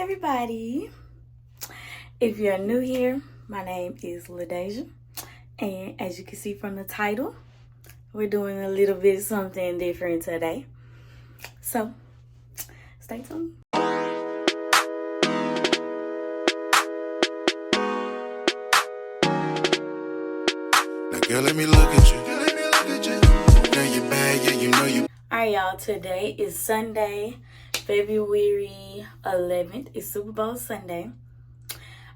everybody. If you're new here, my name is LaDeja, and as you can see from the title, we're doing a little bit something different today. So, stay tuned. Now, girl, let me look at you. Girl, you bad, yeah, you know you. Alright, y'all, today is Sunday, February 11th. It's Super Bowl Sunday.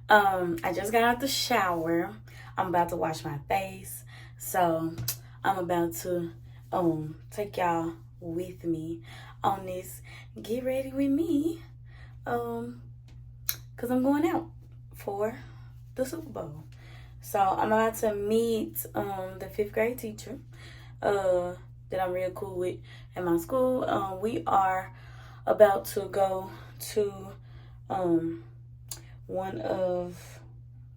I just got out the shower. I'm about to wash my face. So, I'm about to take y'all with me on this get ready with me. Cause I'm going out for the Super Bowl. So I'm about to meet the 5th grade teacher that I'm real cool with at my school. We are about to go to one of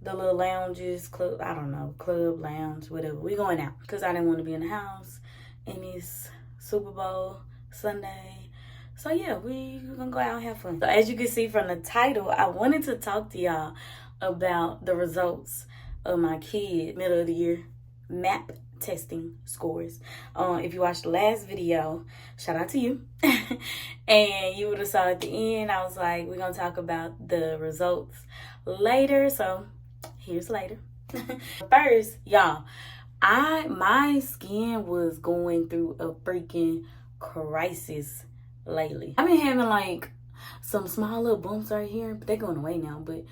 the little lounges, club lounge, whatever. We going out because I didn't want to be in the house and it's Super Bowl Sunday. So yeah, we're gonna go out and have fun. So as you can see from the title, I wanted to talk to y'all about the results of my kid middle of the year MAP testing scores. If you watched the last video, shout out to you. And you would have saw at the end, I was like, we're gonna talk about the results later. So here's later. First, y'all, my skin was going through a freaking crisis lately. I've been having like some small little bumps right here, but they're going away now. But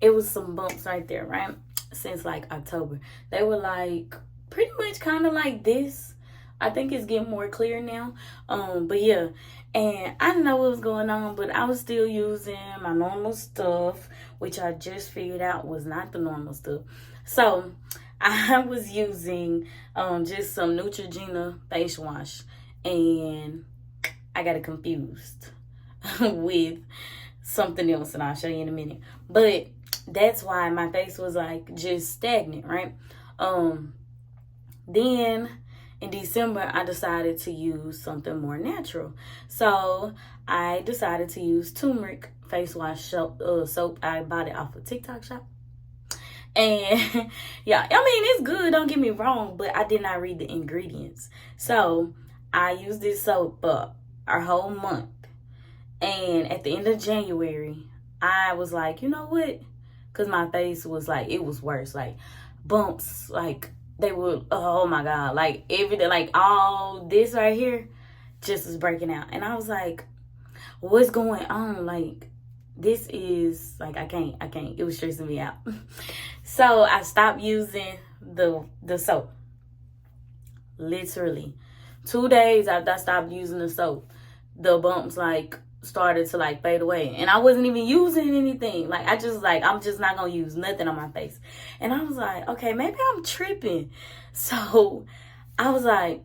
it was some bumps right there, right? Since like October. They were like pretty much kind of like this. I think it's getting more clear now. But yeah, and I didn't know what was going on, but I was still using my normal stuff, which I just figured out was not the normal stuff. So I was using just some Neutrogena face wash, and I got it confused with something else, and I'll show you in a minute. But that's why my face was like just stagnant, right? Then in December, I decided to use something more natural. So I decided to use turmeric face wash soap. I bought it off of TikTok shop. And yeah, I mean, it's good, don't get me wrong, but I did not read the ingredients. So I used this soap for a whole month. And at the end of January, I was like, you know what? Because my face was like, it was worse. Like bumps, like they were, oh my God. Like everything, like all this right here just was breaking out. And I was like, what's going on? Like this is like, I can't. It was stressing me out. So I stopped using the soap. Literally 2 days after I stopped using the soap, the bumps like started to like fade away, and I wasn't even using anything. Like I'm just not gonna use nothing on my face. And I was like, okay, maybe I'm tripping. So I was like,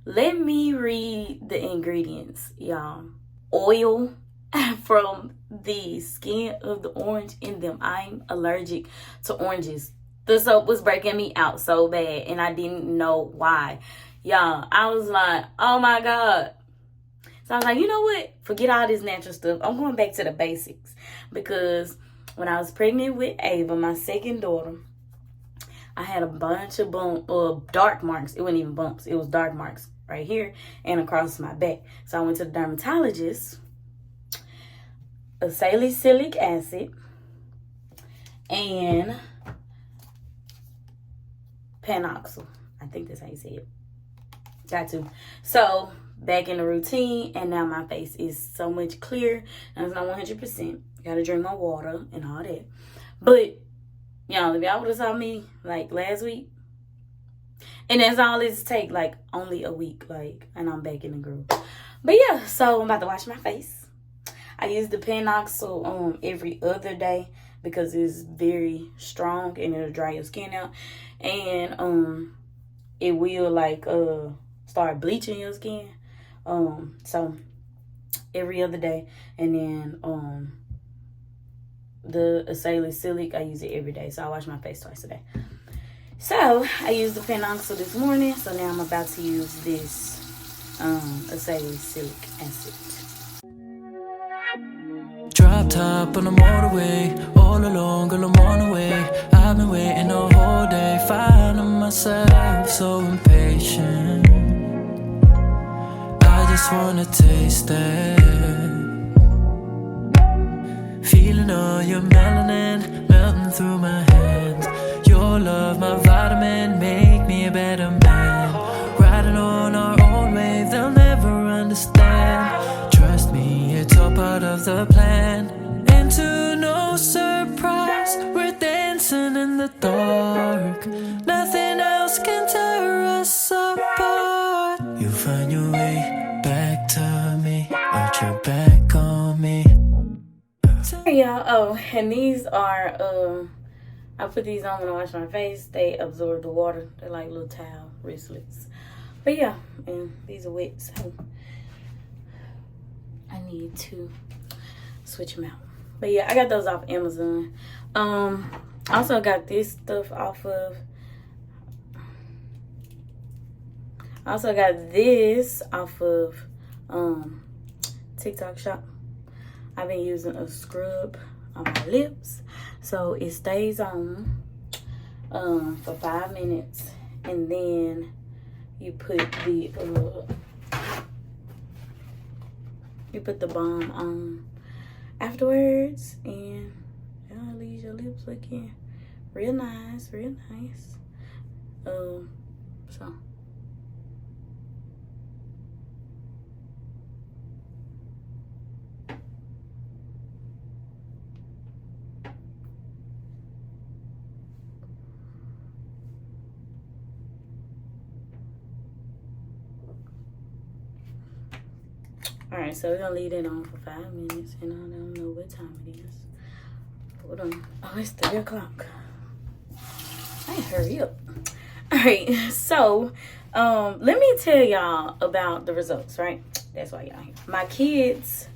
let me read the ingredients, y'all. Oil from the skin of the orange in them. I'm allergic to oranges. The soap was breaking me out so bad, and I didn't know why. Y'all, I was like, oh my God. So I was like, you know what? Forget all this natural stuff. I'm going back to the basics. Because when I was pregnant with Ava, my second daughter, I had a bunch of dark marks. It wasn't even bumps. It was dark marks right here and across my back. So I went to the dermatologist. Salicylic acid and panoxyl. I think that's how you say it. Got to. So back in the routine, and now my face is so much clearer, and it's not 100%. Gotta drink my water and all that. But y'all, if y'all would have saw me like last week, and that's all it's take, like only a week, like, and I'm back in the groove. But yeah, so I'm about to wash my face. I use the panoxyl every other day because it's very strong and it'll dry your skin out, and it will like start bleaching your skin. So every other day. And then the salicylic, I use it every day. So I wash my face twice a day. So I used the panoxyl this morning. So now I'm about to use this salicylic acid. Drop top on the motorway, all alone, girl, I'm on the way. I've been waiting the whole day, finding myself so impatient. I just wanna taste it. Feeling all your melanin melting through my hands. Your love, my vitamin, make me a better man. Riding on our own wave, they'll never understand. Trust me, it's all part of the plan. And to no surprise, we're dancing in the dark. Nothing else can tear us apart. You'll find your way back to me, put your back on me. Hey y'all, oh, and these are I put these on when I wash my face. They absorb the water. They're like little towel wristlets. But yeah, and these are wet, so I need to switch them out. But yeah, I got those off Amazon. I also got this stuff off of TikTok shop. I've been using a scrub on my lips, so it stays on for 5 minutes, and then you put the balm on afterwards, and it leaves your lips looking real nice, real nice. So. Alright, so we're gonna leave it on for 5 minutes, and I don't know what time it is. Hold on. Oh, it's 3 o'clock. I hurry up. Alright, so let me tell y'all about the results, right? That's why y'all here. My kids,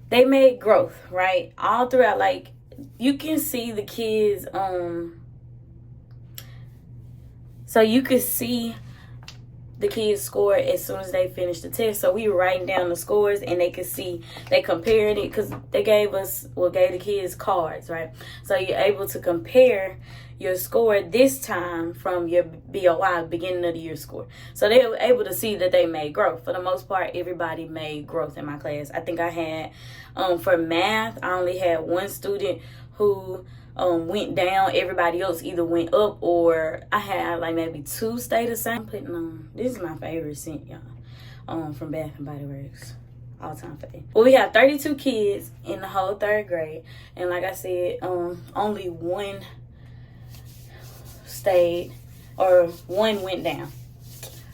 they made growth, right? All throughout, like, you can see the kids, so you could see the kids scored as soon as they finished the test. So we were writing down the scores, and they could see, they compared it, because they gave the kids cards, right? So you're able to compare your score this time from your BOI, beginning of the year score. So they were able to see that they made growth. For the most part, everybody made growth in my class. I think I had, for math, I only had one student who went down. Everybody else either went up, or I had like maybe 2 stay the same. I'm putting on, this is my favorite scent, y'all, from Bath and Body Works, all time favorite. Well, we have 32 kids in the whole 3rd grade, and like I said, only one stayed, or one went down,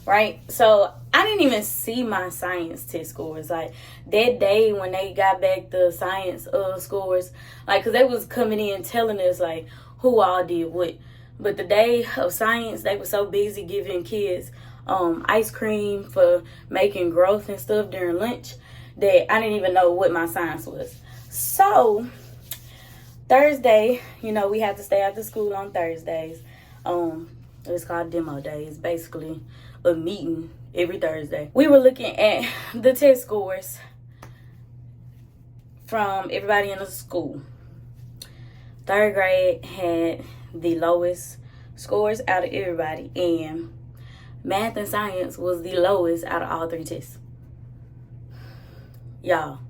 right? So I didn't even see my science test scores. Like, that day when they got back the science scores, like, because they was coming in telling us, like, who all did what. But the day of science, they were so busy giving kids ice cream for making growth and stuff during lunch that I didn't even know what my science was. So, Thursday, you know, we had to stay after school on Thursdays. It's called demo day. It's basically a meeting every Thursday. We were looking at the test scores from everybody in the school. 3rd grade had the lowest scores out of everybody, and math and science was the lowest out of all 3 tests. Y'all,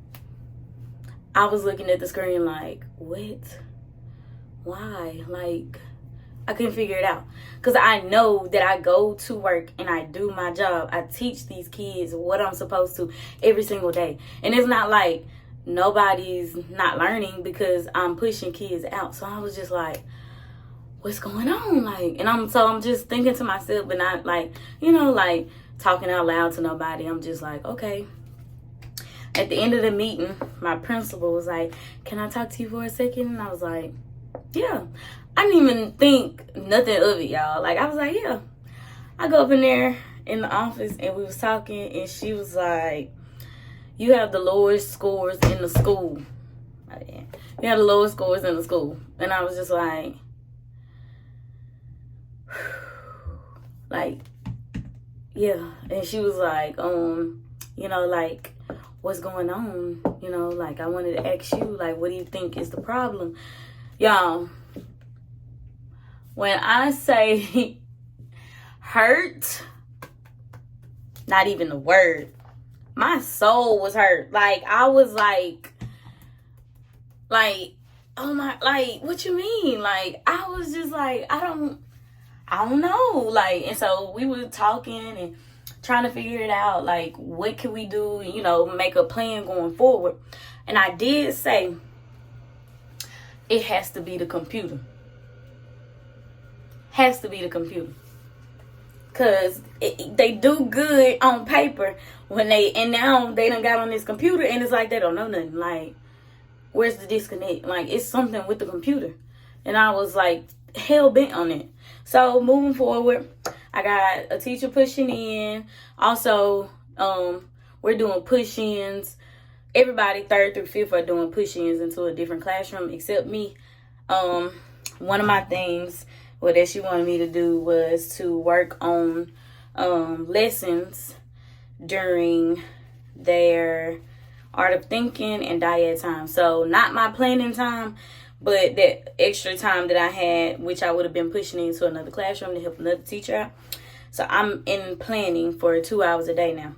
I was looking at the screen like, what? Why? Like, I couldn't figure it out, because I know that I go to work and I do my job. I teach these kids what I'm supposed to every single day. And it's not like nobody's not learning, because I'm pushing kids out. So I was just like, what's going on? Like, and I'm just thinking to myself, but not like, you know, like talking out loud to nobody. I'm just like, okay. At the end of the meeting, my principal was like, can I talk to you for a second? And I was like, yeah. I didn't even think nothing of it, y'all. Like, I was like, yeah. I go up in there in the office, and we was talking, and she was like, you have the lowest scores in the school. You have the lowest scores in the school. And I was just like, yeah. And she was like, you know, like, what's going on, you know, like I wanted to ask you, like, what do you think is the problem? Y'all, when I say hurt, not even the word, my soul was hurt. Like, I was like, oh my, like, what you mean? Like, I was just like, I don't know. Like, and so we were talking and trying to figure it out. Like, what can we do? You know, make a plan going forward. And I did say, it has to be the computer. Has to be the computer. Because they do good on paper and now they done got on this computer and it's like they don't know nothing. Like, where's the disconnect? Like, it's something with the computer. And I was like, hell bent on it. So moving forward, I got a teacher pushing in. Also, we're doing push-ins. Everybody 3rd through 5th are doing push-ins into a different classroom except me. One of my things that she wanted me to do was to work on lessons during their art of thinking and dyad time. So not my planning time, but that extra time that I had, which I would have been pushing into another classroom to help another teacher out. So I'm in planning for 2 hours a day now.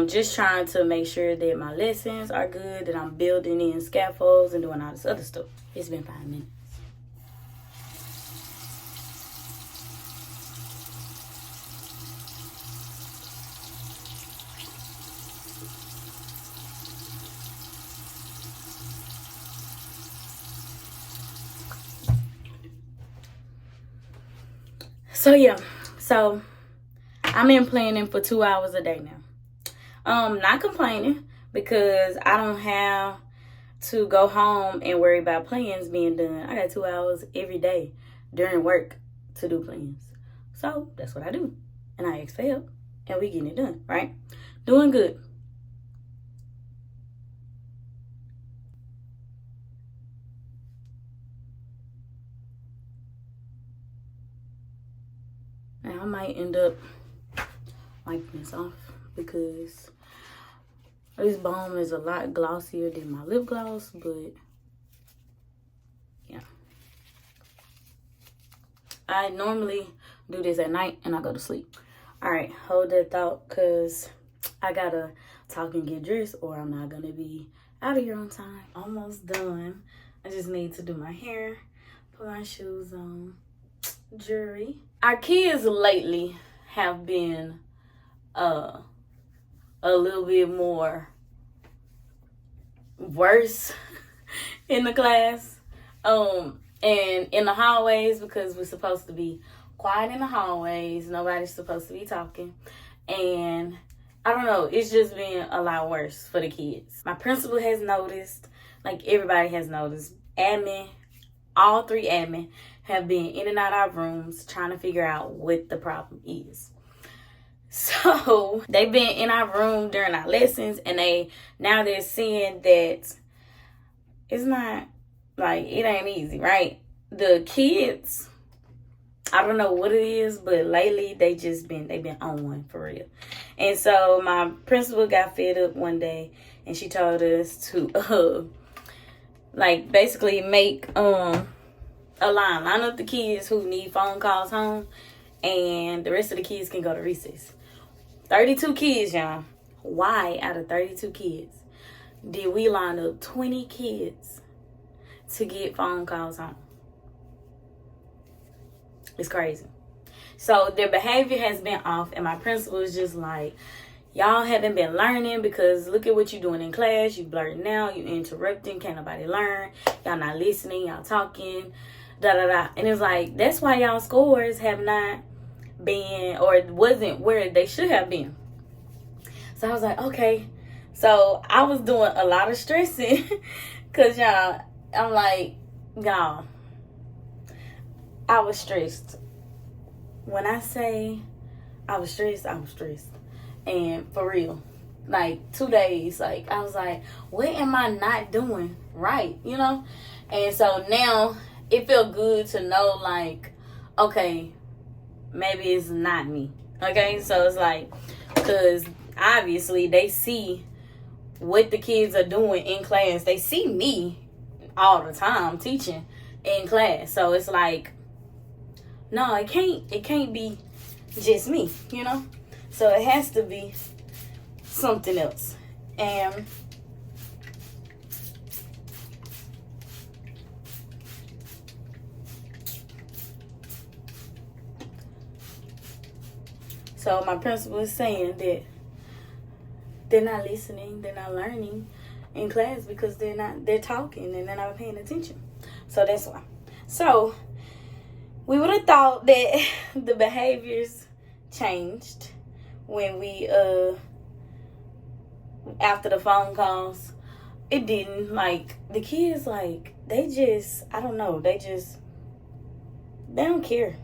Just trying to make sure that my lessons are good, that I'm building in scaffolds and doing all this other stuff. It's been 5 minutes. So yeah, so I'm in planning for 2 hours a day now. Not complaining because I don't have to go home and worry about plans being done. I got 2 hours every day during work to do plans. So that's what I do. And I ask for help and we getting it done, right? Doing good. Now I might end up wiping this off because this balm is a lot glossier than my lip gloss, but yeah. I normally do this at night and I go to sleep. All right, hold that thought because I gotta talk and get dressed or I'm not gonna be out of here on time. Almost done. I just need to do my hair, put my shoes on, jewelry. Our kids lately have been a little bit more worse in the class and in the hallways because we're supposed to be quiet in the hallways. Nobody's supposed to be talking. And I don't know, it's just been a lot worse for the kids. My principal has noticed, like everybody has noticed. Admin, all 3 admin have been in and out of our rooms trying to figure out what the problem is. So they've been in our room during our lessons and they're seeing that it's not, like, it ain't easy, right? The kids, I don't know what it is, but lately they've been on one for real. And so my principal got fed up one day and she told us to like basically make line up the kids who need phone calls home and the rest of the kids can go to recess. 32 kids, y'all. Why out of 32 kids did we line up 20 kids to get phone calls home? It's crazy. So their behavior has been off and my principal is just like, y'all haven't been learning because look at what you're doing in class. You blurting out, you interrupting, can't nobody learn. Y'all not listening, y'all talking, da-da-da. And it's like, that's why y'all scores have not been or wasn't where they should have been. So I was like, okay. So I was doing a lot of stressing because y'all, I'm like, y'all, I was stressed. When I say I was stressed, I was stressed. And for real, like 2 days, like I was like, what am I not doing right? You know? And so now it felt good to know, like, okay, maybe it's not me. Okay? So it's like, because obviously they see what the kids are doing in class. They see me all the time teaching in class. So it's like, no, it can't be just me, you know? So it has to be something else. And so my principal is saying that they're not listening, they're not learning in class because they're talking and they're not paying attention. So that's why. So we would have thought that the behaviors changed when we after the phone calls. It didn't. Like, the kids, like, they just, I don't know, they don't care.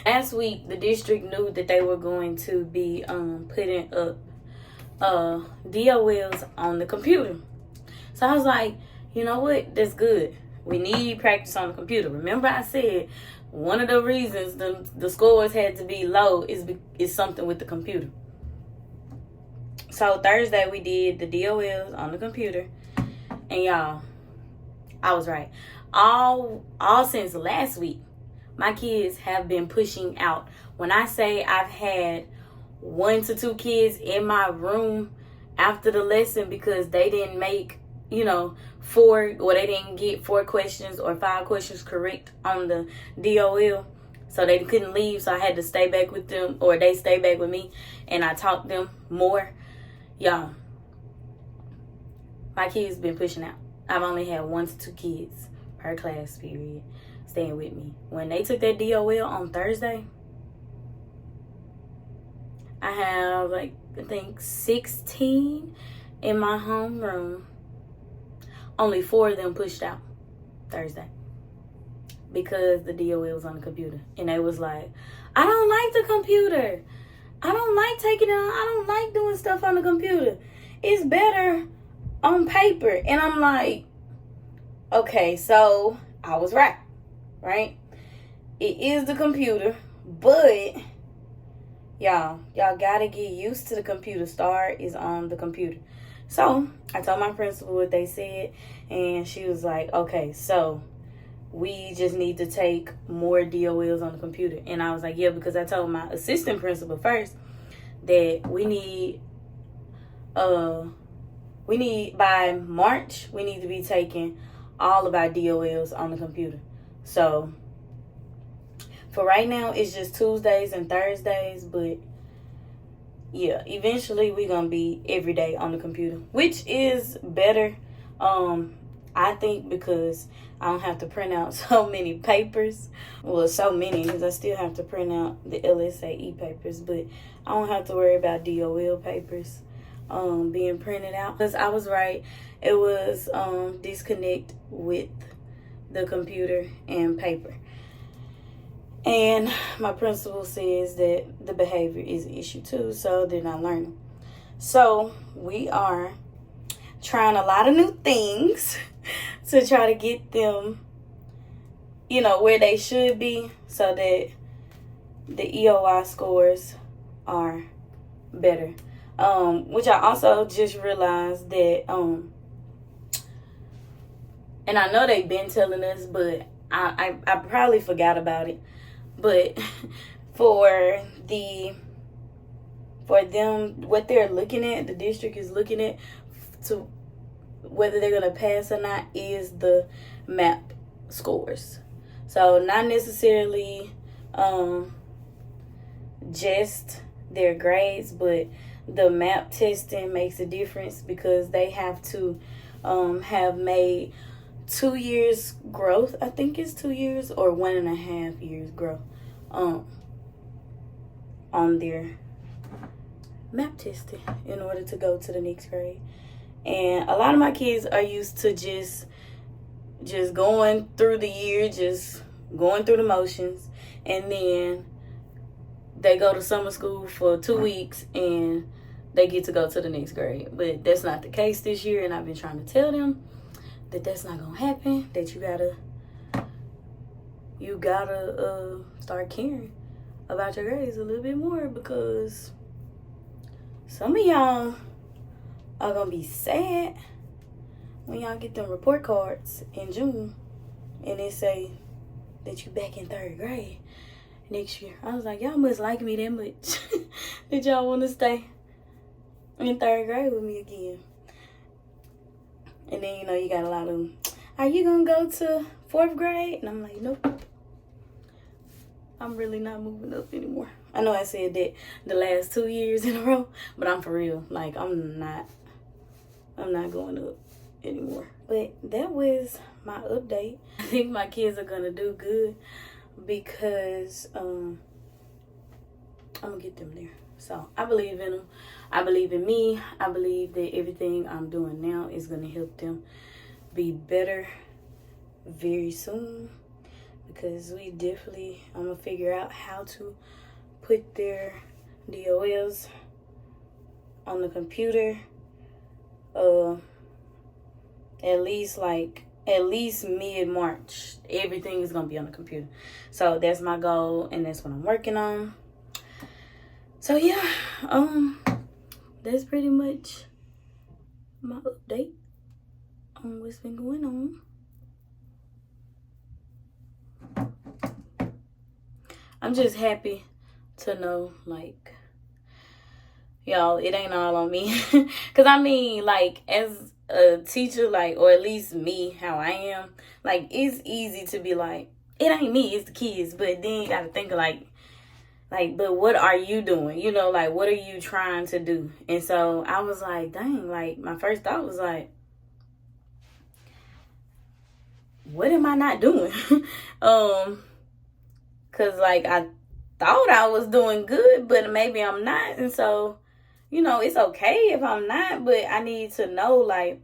Last week, the district knew that they were going to be putting up DOLs on the computer. So I was like, you know what? That's good. We need practice on the computer. Remember I said one of the reasons the scores had to be low is something with the computer. So Thursday we did the DOLs on the computer. And y'all, I was right. All since last week, my kids have been pushing out. When I say I've had 1 to 2 kids in my room after the lesson because they didn't make, 4, or they didn't get 4 questions or 5 questions correct on the DOL. So they couldn't leave, so I had to stay back with them, or they stayed back with me, and I taught them more. Y'all, my kids been pushing out. I've only had 1 to 2 kids per class period staying with me. When they took that DOL on Thursday, I have, I think 16 in my homeroom. Only 4 of them pushed out Thursday because the DOL was on the computer. And they was like, I don't like the computer. I don't like taking it on. I don't like doing stuff on the computer. It's better on paper. And I'm like, okay, so I was right? It is the computer, but y'all gotta get used to the computer. STAR is on the computer. So I told my principal what they said, and she was like, okay, so we just need to take more DOLs on the computer. And I was like, yeah, because I told my assistant principal first that we need by March, we need to be taking all of our DOLs on the computer. So for right now, it's just Tuesdays and Thursdays, but yeah, eventually we're going to be every day on the computer, which is better, I think, because I don't have to print out so many papers. Well, so many, because I still have to print out the LSAE papers, but I don't have to worry about DOL papers being printed out. Because I was right, it was disconnect with the computer and paper. And my principal says that the behavior is an issue too, so they're not learning. So we are trying a lot of new things to try to get them, where they should be, so that the EOI scores are better. Which I also just realized that, and I know they've been telling us, but I probably forgot about it. But for them, what they're looking at, the district is looking at to whether they're going to pass or not is the MAP scores. So not necessarily just their grades, but the MAP testing makes a difference because they have to have made 2 years growth. I think it's 2 years or 1.5 years growth on their MAP testing in order to go to the next grade. And a lot of my kids are used to just going through the year, just going through the motions, and then they go to summer school for 2 weeks and they get to go to the next grade. But that's not the case this year, and I've been trying to tell them that that's not gonna happen, that you gotta start caring about your grades a little bit more, because some of y'all are gonna be sad when y'all get them report cards in June and they say that you back in 3rd grade next year. I was like, y'all must like me that much. Did y'all want to stay in 3rd grade with me again? And then, you know, you got a lot of them. Are you gonna go to 4th grade? And I'm like, nope. I'm really not moving up anymore. I know I said that the last 2 years in a row, but I'm for real. Like, I'm not going up anymore. But that was my update. I think my kids are gonna do good because I'm gonna get them there. So I believe in them. I believe in me. I believe that everything I'm doing now is gonna help them be better very soon, because we definitely, I'm gonna figure out how to put their DOLs on the computer at least mid-March. Everything is gonna be on the computer. So that's my goal, and that's what I'm working on. So yeah, that's pretty much my update on what's been going on. I'm just happy to know, like, y'all, it ain't all on me. Because I mean, like, as a teacher, like, or at least me, how I am, like, it's easy to be like, it ain't me, it's the kids. But then you gotta think of like, but what are you doing? You know, like, what are you trying to do? And so I was like, dang, like, my first thought was like, what am I not doing? Because, like, I thought I was doing good, but maybe I'm not. And so, you know, it's okay if I'm not, but I need to know, like,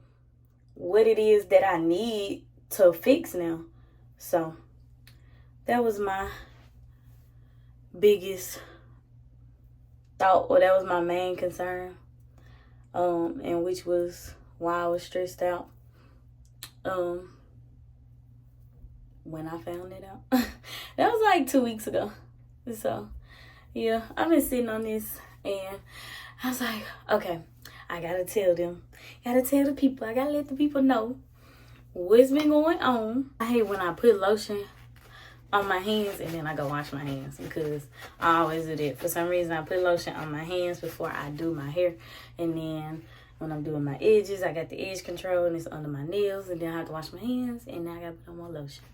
what it is that I need to fix now. So that was my biggest thought, or that was my main concern, and which was why I was stressed out when I found it out. That was like 2 weeks ago. So yeah, I've been sitting on this, and I was like, okay, I gotta tell them, gotta tell the people, I gotta let the people know what's been going on. I hate when I put lotion on my hands and then I go wash my hands, because I always do that. For some reason, I put lotion on my hands before I do my hair, and then when I'm doing my edges, I got the edge control and it's under my nails, and then I have to wash my hands, and now I gotta put on more lotion.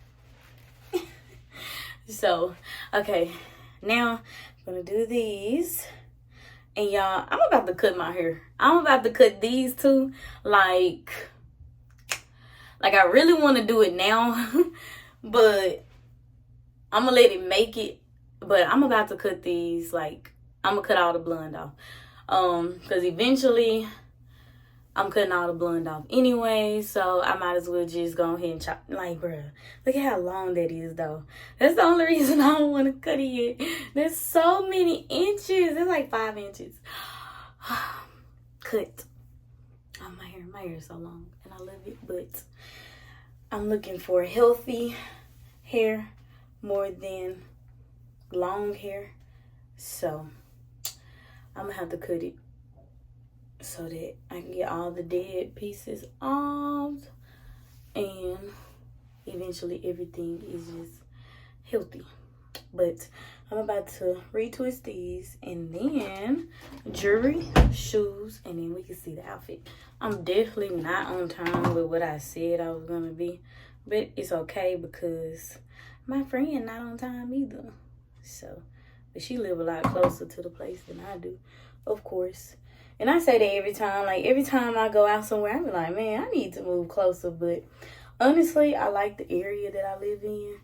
So, okay, now I'm gonna do these. And y'all, I'm about to cut my hair. I'm about to cut these two. Like I really want to do it now. But I'm going to let it make it. But I'm about to cut these. Like, I'm going to cut all the blonde off. Because eventually, I'm cutting all the blonde off anyway. So I might as well just go ahead and chop. Like, bruh, look at how long that is, though. That's the only reason I don't want to cut it yet. There's so many inches. It's like 5 inches. Cut on my hair. My hair is so long, and I love it. But I'm looking for healthy hair more than long hair. So I'm going to have to cut it so that I can get all the dead pieces off, and eventually everything is just healthy. But I'm about to retwist these, and then jewelry, shoes, and then we can see the outfit. I'm definitely not on time with what I said I was gonna be, but it's okay because my friend not on time either. So, but she live a lot closer to the place than I do, of course. And I say that every time. Like, every time I go out somewhere, I be like, man, I need to move closer. But honestly, I like the area that I live in.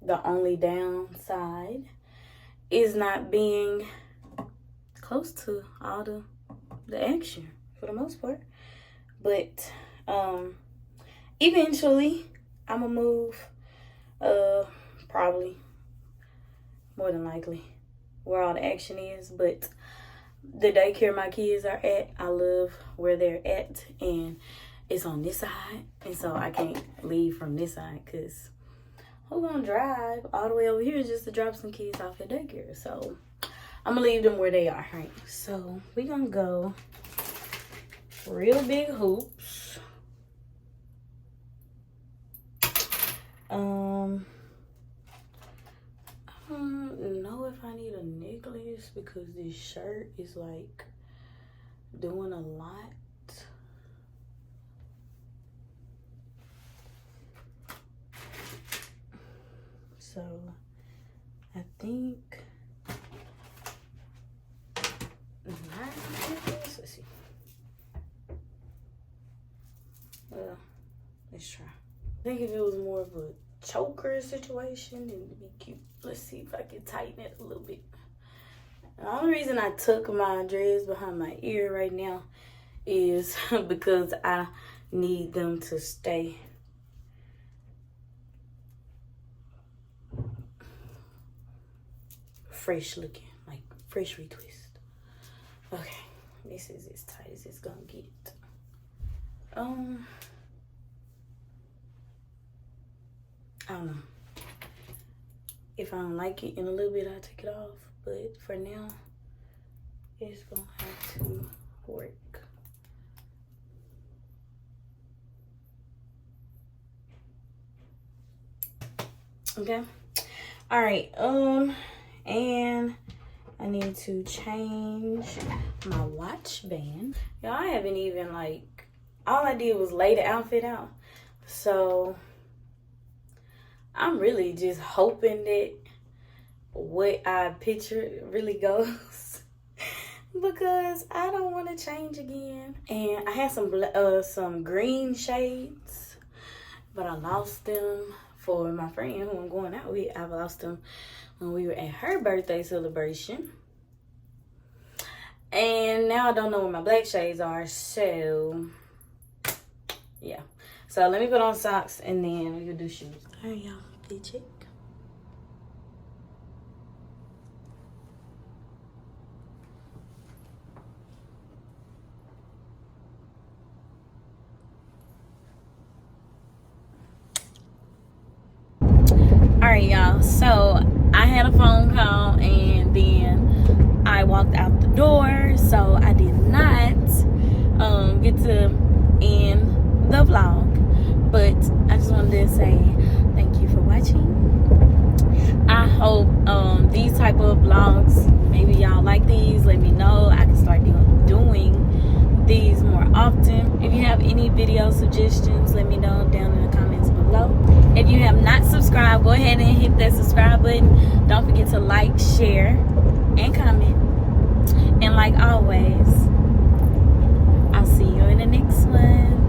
The only downside is not being close to all the action for the most part. But eventually, I'm going to move, probably, more than likely, where all the action is. But the daycare my kids are at, I love where they're at, and it's on this side, and so I can't leave from this side, because who gonna drive all the way over here just to drop some kids off at daycare? So I'm gonna leave them where they are, right? So we gonna go real big hoops. I don't know if I need a necklace because this shirt is like doing a lot. So I think let's see. Well, let's try. I think if it was more of a choker situation, it would be cute. Let's see if I can tighten it a little bit. The only reason I tuck my dreads behind my ear right now is because I need them to stay fresh looking, like fresh retwist. Okay, this is as tight as it's gonna get. I don't know. If I don't like it in a little bit, I'll take it off. But for now, it's gonna have to work. Okay. All right. And I need to change my watch band. Y'all, I haven't even like, all I did was lay the outfit out. So I'm really just hoping that what I pictured really goes because I don't want to change again. And I had some green shades, but I lost them for my friend who I'm going out with. I lost them when we were at her birthday celebration. And now I don't know where my black shades are, so yeah. So let me put on socks and then we'll do shoes. All right, y'all, fit check. All right, y'all, so I had a phone call and then I walked out the door, so I did not get to end the vlog, but I just wanted to say thank you for watching. I hope these type of vlogs, maybe y'all like these, let me know. I can start doing these more often. If you have any video suggestions, let me know down in the comments below. If you have not subscribed, go ahead and hit that subscribe button. Don't forget to like, share, and comment. And like always, I'll see you in the next one.